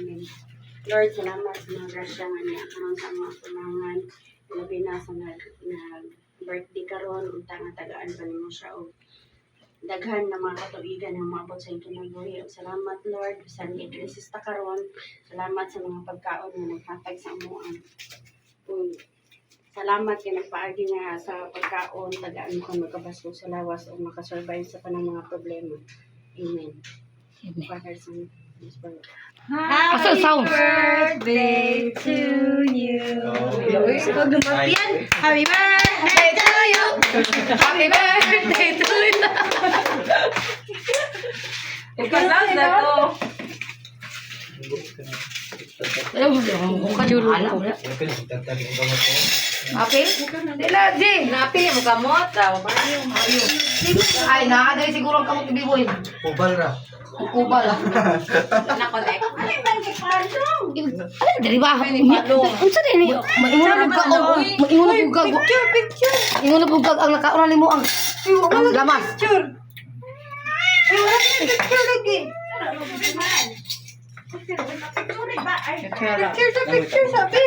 Amen. Lord, salamat sa mga grasya nga niya karon sa mga kulangan. Labi na sa birthday karon unta nga tagaan pa nimo siya og daghan na mga katuigan ang maabot sa iyong kinabuhi. Salamat Lord sa resista karon. Salamat sa mga pagkaon nga naghatag sa amuan. Salamat kay nagpaagi nga sa pagkaon tagaan ko magkabasog sa lawas o makasurvive sa kanang mga problema. Amen. Amen. Father, Son, Holy Spirit. Happy birthday to you. Happy birthday to you. Happy birthday to you. Ikaw na to. Alam mo kung kajuro ko. Apil? Dila, Jay. Napil yung kamot. Ay, nakadali siguro ang kamot ibiboy. Ubal ra. Kubal lang. Na-connect. Ano dari ba? Unsa din ni? Maingon ka og maingon ka picture. Ingon ka ang nakaura nimo ang lamas. Picture lagi. Picture sabi.